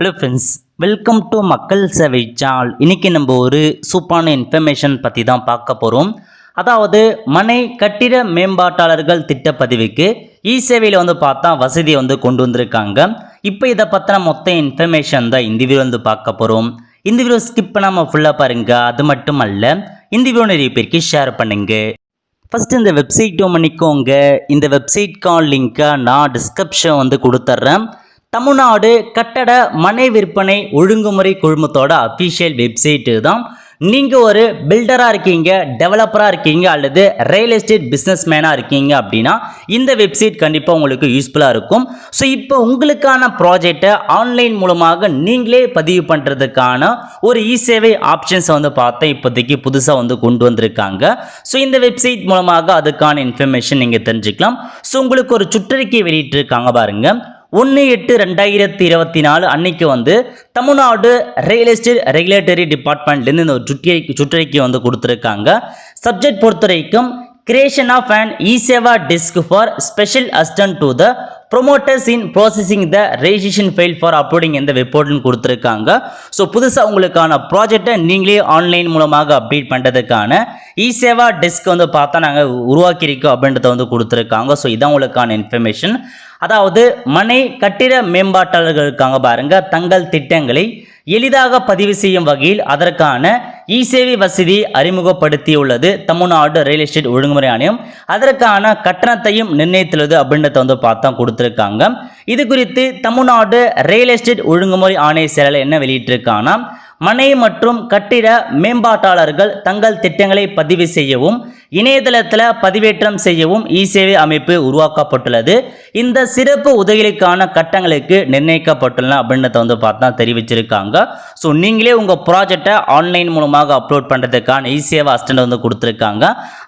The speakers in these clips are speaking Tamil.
ஹலோ ஃப்ரெண்ட்ஸ், வெல்கம் டு மக்கள் சேவை சேனல். இன்றைக்கி நம்ம ஒரு சூப்பரான இன்ஃபர்மேஷன் பற்றி தான் பார்க்க போகிறோம். அதாவது மனை கட்டிட மேம்பாட்டாளர்கள் திட்டப்பதிவுக்கு சேவையில் பார்த்தா வசதியை கொண்டு வந்திருக்காங்க. இப்போ இதை பற்றின மொத்த இன்ஃபர்மேஷன் தான் இந்த வீடியோ பார்க்க போகிறோம். இந்த வீடியோ ஸ்கிப் பண்ணாமல் ஃபுல்லாக பாருங்கள். அது மட்டும் அல்ல, இந்த வீடியோ நிறைய பேருக்கு ஷேர் பண்ணுங்க. ஃபஸ்ட்டு இந்த வெப்சைட் பண்ணிக்கோங்க. இந்த வெப்சைட்கான லிங்க்கை நான் டிஸ்கிரிப்ஷன் கொடுத்துட்றேன். தமிழ்நாடு கட்டட மனை விற்பனை ஒழுங்குமுறை குழுமத்தோட அஃபிஷியல் வெப்சைட்டு தான். நீங்கள் ஒரு பில்டராக இருக்கீங்க, டெவலப்பராக இருக்கீங்க, அல்லது ரியல் எஸ்டேட் பிஸ்னஸ் மேனாக இருக்கீங்க அப்படின்னா இந்த வெப்சைட் கண்டிப்பாக உங்களுக்கு யூஸ்ஃபுல்லாக இருக்கும். ஸோ இப்போ உங்களுக்கான ப்ராஜெக்டை ஆன்லைன் மூலமாக நீங்களே பதிவு பண்ணுறதுக்கான ஒரு சேவை ஆப்ஷன்ஸை பார்த்தா இப்போதைக்கு புதுசாக கொண்டு வந்திருக்காங்க. ஸோ இந்த வெப்சைட் மூலமாக அதுக்கான இன்ஃபர்மேஷன் நீங்கள் தெரிஞ்சுக்கலாம். ஸோ உங்களுக்கு ஒரு சுற்றறிக்கை வெளியிட்டிருக்காங்க பாருங்கள். 1/8/2024 அன்னைக்கு தமிழ்நாடு ரியல் எஸ்டேட் ரெகுலேட்டரி டிபார்ட்மெண்ட்லேருந்து இந்த ஒரு சுற்றறிக்கை கொடுத்துருக்காங்க. சப்ஜெக்ட் பொறுத்த வரைக்கும் creation of and Seva desk for special assistant to the promoters in processing the registration file for uploading இந்த வெப்போர்ட்னு கொடுத்துருக்காங்க. ஸோ புதுசாக உங்களுக்கான ப்ராஜெக்டை நீங்களே ஆன்லைன் மூலமாக அப்டேட் பண்ணுறதுக்கான சேவா டெஸ்க் பார்த்தா நாங்கள் உருவாக்கியிருக்கோம் அப்படின்றத கொடுத்துருக்காங்க. ஸோ இதான் உங்களுக்கான இன்ஃபர்மேஷன். அதாவது மனை கட்டிட மேம்பாட்டாளர்களுக்காக பாருங்க, தங்கள் திட்டங்களை எளிதாக பதிவு செய்யும் வகையில் அதற்கான சேவை வசதி அறிமுகப்படுத்தியுள்ளது தமிழ்நாடு ரியல் எஸ்டேட் ஒழுங்குமுறை ஆணையம். அதற்கான கட்டணத்தையும் நிர்ணயித்துள்ளது அப்படின்றத பார்த்தா கொடுத்துருக்காங்க. இது குறித்து தமிழ்நாடு ரியல் எஸ்டேட் ஒழுங்குமுறை ஆணைய செயலர் என்ன வெளியிட்டிருக்காங்கன்னா, மனை மற்றும் கட்டிட மேம்பாட்டாளர்கள் தங்கள் திட்டங்களை பதிவு செய்யவும் இணையதளத்தில் பதிவேற்றம் செய்யவும் சேவை அமைப்பு உருவாக்கப்பட்டுள்ளது. இந்த சிறப்பு உதவிகளுக்கான கட்டணங்களுக்கு நிர்ணயிக்கப்பட்டுள்ளன அப்படின்றத பார்த்தா தெரிவிச்சிருக்காங்க. ஸோ நீங்களே உங்கள் ப்ராஜெக்டை ஆன்லைன் மூலமாக அப்லோட் பண்ணுறதுக்கான சேவை அசிஸ்டன்ட் கொடுத்துருக்காங்க.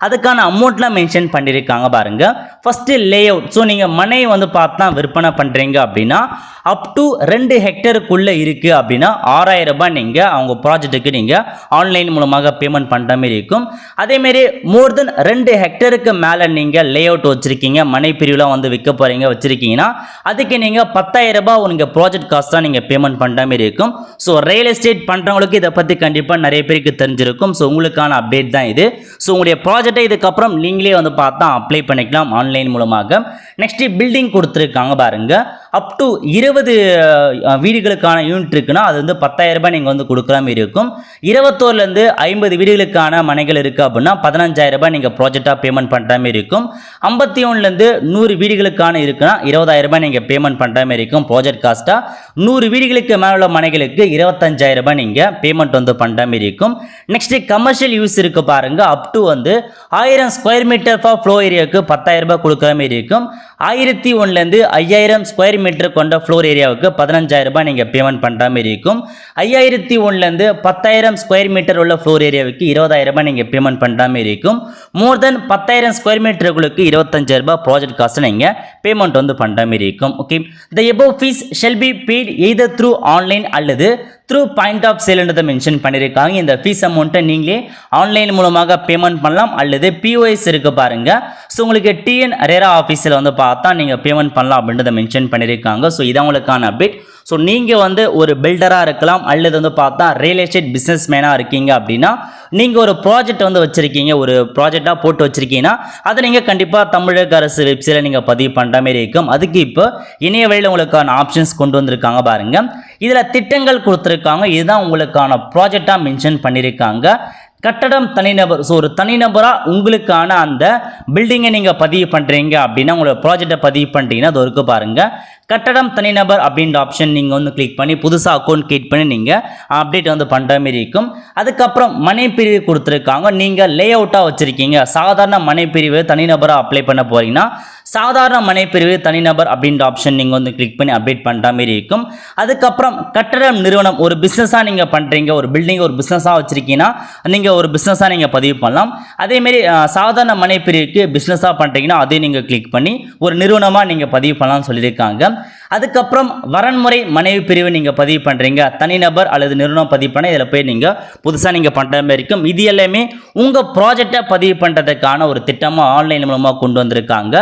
அதுக்கான அமௌண்ட்லாம் மென்ஷன் பண்ணியிருக்காங்க பாருங்க. First lay out. ஸோ நீங்கள் மனை பார்த்தா விற்பனை பண்ணுறீங்க அப்படின்னா அப் டு 2 ஹெக்டருக்குள்ளே இருக்குது அப்படின்னா 6000 ரூபாய் நீங்கள் அவங்க ப்ராஜெக்ட்டுக்கு நீங்கள் ஆன்லைன் மூலமாக பேமெண்ட் பண்ணுற மாதிரி இருக்கும். அதேமாரி மோர் தென் 2 ஹெக்டருக்கு மேலே நீங்கள் லே அவுட் வச்சுருக்கீங்க, மனை பிரிவுலாம் விற்க போகிறீங்க வச்சுருக்கீங்கன்னா அதுக்கு நீங்கள் 10000 ரூபாய் நீங்கள் ப்ராஜெக்ட் காஸ்ட் தான் நீங்கள் பேமெண்ட் பண்ணுற மாதிரி இருக்கும். ஸோ ரியல் எஸ்டேட் பண்ணுறவங்களுக்கு இதை பற்றி கண்டிப்பாக நிறைய பேருக்கு தெரிஞ்சிருக்கும். ஸோ உங்களுக்கான அப்டேட் தான் இது. ஸோ உங்களுடைய ப்ராஜெக்டை இதுக்கப்புறம் நீங்களே பார்த்தா அப்ளை பண்ணிக்கலாம் ஆன்லைன் மூலமாக. நெக்ஸ்ட் பில்டிங் கொடுத்துருக்காங்க பாருங்க. அப் டு 20 வீடுகளுக்கான யூனிட் இருக்குன்னா அது 10000 ரூபாய் நீங்கள் கொடுக்குற மாதிரி இருக்கும். 21லேருந்து 50 வீடுகளுக்கான மனைகள் இருக்குது அப்படின்னா 15000 ரூபாய் நீங்கள் ப்ராஜெக்டாக பேமெண்ட் பண்ணுற மாதிரி இருக்கும். 51லேருந்து 100 வீடுகளுக்கான இருக்குன்னா 20000 ரூபாய் நீங்கள் பேமெண்ட் பண்ணுற மாதிரி இருக்கும் ப்ராஜெக்ட் காஸ்ட்டாக. 100 வீடுகளுக்கு மேலே உள்ள மனைகளுக்கு 25000 ரூபாய் நீங்கள் பேமெண்ட் பண்ணுற மாதிரி இருக்கும். நெக்ஸ்ட் கமர்ஷியல் யூஸ் இருக்குது பாருங்கள். Up to 1000 square meter for floor ஏரியாவுக்கு 10000 ரூபாய் கொடுக்குற மாதிரி இருக்கும். 1001லேருந்து 5000 ஸ்கொயர் மீட்டர் கொண்ட ஃப்ளோர் ஏரியாவுக்கு 15000 ரூபாய் நீங்கள் பேமெண்ட் பண்ணுற மாதிரி இருக்கும். 5001லேருந்து 10000 ஸ்கொயர் மீட்டர் உள்ள ஃப்ளோர் ஏரியாவுக்கு 20000 ரூபாய் நீங்கள் பேமெண்ட் பண்ணுற மாதிரி இருக்கும். மோர் தென் 10000 ஸ்கொயர் மீட்டர்களுக்கு 25000 ரூபாய் ப்ராஜெக்ட் காஸ்ட் நீங்கள் பேமெண்ட் பண்ணுற மாதிரி இருக்கும். Okay, the above fees shell be paid either through online அல்லது த்ரூ பாயிண்ட் ஆஃப் சேல்ன்றதை மென்ஷன் பண்ணியிருக்காங்க. இந்த ஃபீஸ் அமௌண்ட்டை நீங்களே ஆன்லைன் மூலமாக பேமெண்ட் பண்ணலாம் அல்லது பிஓஎஸ் இருக்கு பாருங்க. ஸோ உங்களுக்கு டிஎன் ரேரா ஆஃபீஸில் பார்த்தா நீங்கள் பேமெண்ட் பண்ணலாம் அப்படின்றத மென்ஷன் பண்ணியிருக்காங்க. ஸோ இதான் உங்களுக்கான அப்டேட். ஸோ நீங்கள் ஒரு பில்டராக இருக்கலாம் அல்லது பார்த்தா ரியல் எஸ்டேட் பிஸ்னஸ் மேனாக இருக்கீங்க அப்படின்னா நீங்கள் ஒரு ப்ராஜெக்ட் வச்சுருக்கீங்க, ஒரு ப்ராஜெக்டாக போட்டு வச்சுருக்கீங்கன்னா அதை நீங்கள் கண்டிப்பாக தமிழக அரசு வெப்சைட்டில் நீங்கள் பதிவு பண்ணுற மாதிரி இருக்கும். அதுக்கு இப்போ இணைய வழியில் உங்களுக்கான ஆப்ஷன்ஸ் கொண்டு வந்திருக்காங்க பாருங்கள். இதில் திட்டங்கள் கொடுத்துருக்காங்க. இதுதான் உங்களுக்கான ப்ராஜெக்டாக மென்ஷன் பண்ணியிருக்காங்க. கட்டடம் தனிநபர். ஸோ ஒரு தனிநபராக உங்களுக்கான அந்த பில்டிங்கை நீங்கள் பதிவு பண்ணுறீங்க அப்படின்னா உங்களோட ப்ராஜெக்டை பதிவு பண்ணுறீங்கன்னா அது இருக்கு பாருங்கள். கட்டடம் தனிநபர் அப்படின்ற ஆப்ஷன் நீங்கள் கிளிக் பண்ணி புதுசாக அக்கௌண்ட் கிரியேட் பண்ணி நீங்கள் அப்டேட் பண்ணுற மாதிரி இருக்கும். அதுக்கப்புறம் மனை பிரிவு கொடுத்துருக்காங்க. நீங்கள் லே அவுட்டாக வச்சுருக்கீங்க, சாதாரண மனை பிரிவு தனிநபராக அப்ளை பண்ண போகிறீங்கன்னா சாதாரண மனை பிரிவு தனிநபர் அப்படின்ற ஆப்ஷன் நீங்கள் கிளிக் பண்ணி அப்டேட் பண்ணுற மாதிரி இருக்கும். அதுக்கப்புறம் கட்டடம் நிறுவனம், ஒரு பிஸ்னஸாக நீங்கள் பண்ணுறீங்க, ஒரு பில்டிங் ஒரு பிஸ்னஸாக வச்சுருக்கீங்கன்னா நீங்கள் ஒரு பிஸ்னஸாக நீங்கள் பதிவு பண்ணலாம். அதேமாரி சாதாரண மனை பிரிவுக்கு பிஸ்னஸாக பண்ணுறீங்கன்னா அதையும் நீங்கள் கிளிக் பண்ணி ஒரு நிறுவனமாக நீங்கள் பதிவு பண்ணலாம்னு சொல்லியிருக்காங்க. அதுக்கப்புறம் வரன்முறை மனைவி பிரிவு நீங்கள் பதிவு பண்ணுறீங்க, தனிநபர் அல்லது நிறுவனம் பதிவு பண்ண இதில் போய் நீங்கள் புதுசாக நீங்கள் பண்ணுற மாதிரி இருக்கும். இது எல்லாமே உங்கள் ப்ராஜெக்டை பதிவு பண்ணுறதுக்கான ஒரு திட்டமாக ஆன்லைன் மூலமாக கொண்டு வந்திருக்காங்க.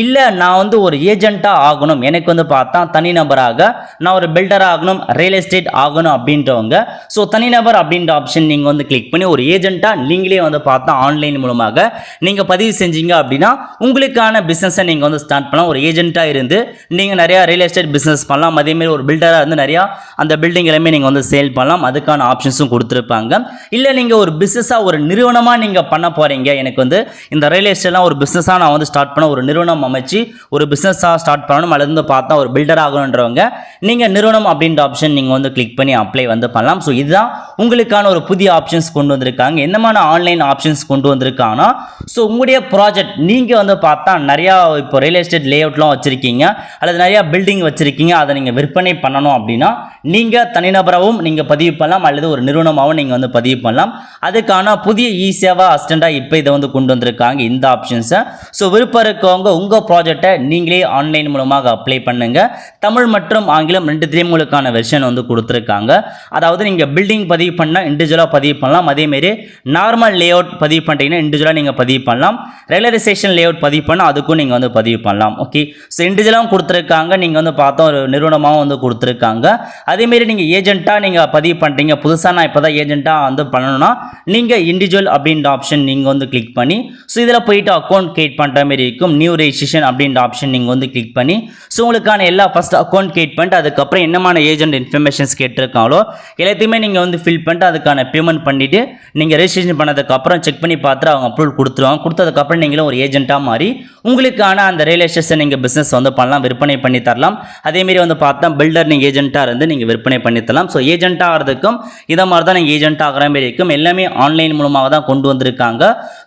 இல்லை நான் வந்து ஒரு ஏஜென்ட்டாக ஆகணும், எனக்கு வந்து பார்த்தா தனிநபராக நான் ஒரு பில்டராக ஆகணும், ரியல் எஸ்டேட் ஆகணும் அப்படின்றவங்க ஸோ தனிநபர் அப்படின்ற ஆப்ஷன் நீங்கள் வந்து கிளிக் பண்ணி ஒரு ஏஜென்ட்டாக நீங்களே வந்து பார்த்தா ஆன்லைன் மூலமாக நீங்கள் பதிவு செஞ்சீங்க அப்படின்னா உங்களுக்கான பிஸ்னஸை நீங்கள் வந்து ஸ்டார்ட் பண்ணலாம். ஒரு ஏஜென்ட்டாக இருந்து நீங்கள் நிறையா ரியல் எஸ்டேட் பிஸ்னஸ் பண்ணலாம். அதேமாரி ஒரு பில்டராக இருந்து நிறையா அந்த பில்டிங் எல்லாமே நீங்கள் வந்து சேல் பண்ணலாம். அதுக்கான ஆப்ஷன்ஸும் கொடுத்துருப்பாங்க. இல்லை நீங்கள் ஒரு பிஸ்னஸாக ஒரு நிறுவனமாக நீங்கள் பண்ண போகிறீங்க, எனக்கு வந்து இந்த ரியல் எஸ்டேட்லாம் ஒரு பிஸ்னஸாக நான் வந்து ஸ்டார்ட் பண்ண ஒரு நிறுவனம் அமைச்சு ஒரு பிஸ்னஸாக ஸ்டார்ட் பண்ணணும் அல்லது வந்து பார்த்தா ஒரு பில்டர் ஆகணுன்றவங்க நீங்கள் நிறுவனம் அப்படின்ற ஆப்ஷன் நீங்கள் வந்து கிளிக் பண்ணி அப்ளை வந்து பண்ணலாம். ஸோ இதுதான் உங்களுக்கான ஒரு புதிய ஆப்ஷன்ஸ் கொண்டு வந்திருக்காங்க. என்னமான ஆன்லைன் ஆப்ஷன்ஸ் கொண்டு வந்திருக்காங்கன்னா ஸோ உங்களுடைய ப்ராஜெக்ட் நீங்கள் வந்து பார்த்தா நிறையா இப்போ ரியல் எஸ்டேட் லே அவுட்லாம் வச்சுருக்கீங்க அல்லது நிறையா பில்டிங் வச்சுருக்கீங்க, அதை நீங்கள் விற்பனை பண்ணணும் அப்படின்னா நீங்கள் தனிநபராகவும் நீங்கள் பதிவு பண்ணலாம் அல்லது ஒரு நிறுவனமாகவும் நீங்கள் வந்து பதிவு பண்ணலாம். அதுக்கான புதிய சேவா அசிஸ்டண்டாக இப்போ இதை வந்து கொண்டு வந்திருக்காங்க இந்த ஆப்ஷன்ஸை. ஸோ விருப்பம் இருக்கவங்க உங்கள் ப்ராஜெக்டை நீங்களே ஆன்லைன் மூலமாக அப்ளை பண்ணுங்கள். தமிழ் மற்றும் ஆங்கிலம் ரெண்டுத்திலையும் உங்களுக்கான வெர்ஷன் வந்து கொடுத்துருக்காங்க. அதாவது நீங்கள் பில்டிங் பதிவு பண்ணால் இண்டிவிஜுவலாக பதிவு பண்ணலாம். அதேமாரி நார்மல் லே அவுட் பதிவு பண்ணிட்டீங்கன்னா இண்டிவிஜுவலாக நீங்கள் பதிவு பண்ணலாம். ரெகுலரைசேஷன் லே அவுட் பதிவு பண்ணால் அதுக்கும் நீங்கள் வந்து பதிவு பண்ணலாம். ஓகே, ஸோ இண்டிவிஜுவலாகவும் கொடுத்துருக்காங்க, நீங்கள் வந்து பார்த்தோம் ஒரு நிறுவனமாகவும் வந்து கொடுத்துருக்காங்க. அதேமாரி நீங்கள் ஏஜென்ட்டாக நீங்கள் பதிவு பண்ணுறீங்க, புதுசாக நான் இப்போ தான் ஏஜென்ட்டாக வந்து பண்ணணும்னா நீங்கள் இண்டிவிஜுவல் அப்படின்ற ஆப்ஷன் நீங்கள் வந்து கிளிக் பண்ணி ஸோ இதில் போயிட்டு அக்கௌண்ட் கிரியேட் பண்ணுற மாதிரி இருக்கும். நியூ ரெஜிஸ்ட்ரேஷன் அப்படின்ற ஆப்ஷன் நீங்கள் வந்து கிளிக் பண்ணி ஸோ உங்களுக்கான எல்லா ஃபஸ்ட் அக்கௌண்ட் கிரியேட் பண்ணிட்டு அதுக்கப்புறம் என்னமான ஏஜென்ட் இன்ஃபர்மேஷன்ஸ் கேட்டிருக்காங்களோ எல்லாத்தையுமே நீங்கள் வந்து ஃபில் பண்ணிட்டு அதுக்கான பேமெண்ட் பண்ணிவிட்டு நீங்கள் ரெஜிஸ்ட்ரேஷன் பண்ணதுக்கப்புறம் செக் பண்ணி பார்த்துட்டு அவங்க அப்ரூவல் கொடுத்துருவாங்க. கொடுத்ததுக்கப்புறம் நீங்களும் ஒரு ஏஜென்ட்டாக மாறி உங்களுக்கான அந்த ரியல் எஸ்டேட்ஸை நீங்கள் பிஸ்னஸ் வந்து பண்ணலாம், விற்பனை பண்ணி தரலாம். அதேமாரி வந்து பார்த்தா பில்டர் நீங்கள் ஏஜென்ட்டாக இருந்து நீங்கள் விற்பனை பண்ணி தரலாம். ஸோ ஏஜென்ட்டாக ஆகிறதுக்கும் இதை மாதிரி தான் நீங்கள் ஏஜென்ட்டாக ஆகிற மாதிரி இருக்கும். எல்லாமே ஆன்லைன் மூலமாக தான் கொண்டு வந்திருக்காங்க.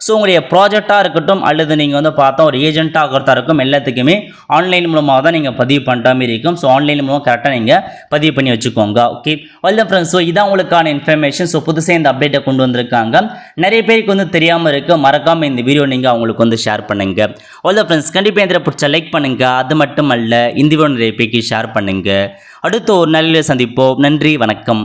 ஸோ உங்களுடைய ப்ராஜெக்டாக இருக்கட்டும் அல்லது நீங்கள் வந்து பார்த்தா ஒரு ஏஜென்ட்டாக ஆகிறதா இருக்கும் எல்லாத்துக்குமே ஆன்லைன் மூலமாக தான் நீங்கள் பதிவு பண்ணுற மாதிரி இருக்கும். ஸோ ஆன்லைன் மூலமாக கரெக்டாக நீங்கள் பதிவு பண்ணி வச்சுக்கோங்க. ஓகே, வெல் ஃப்ரெண்ட்ஸ், ஸோ இதான் உங்களுக்கான இன்ஃபர்மேஷன். ஸோ புதுசாக இந்த அப்டேட்டை கொண்டு வந்திருக்காங்க. நிறைய பேருக்கு வந்து தெரியாமல் இருக்கு, மறக்காமல் இந்த வீடியோ நீங்கள் அவங்களுக்கு வந்து ஷேர் பண்ணுங்க. வெல் ஃப்ரெண்ட்ஸ், கண்டிப்பாக இந்த பிடிச்ச லைக் பண்ணுங்க. அது மட்டும் அல்ல இந்த வீடியோ நிறைய பேருக்கு ஷேர் பண்ணுங்க. அடுத்த ஒரு நல்ல சந்திப்போம். நன்றி, வணக்கம்.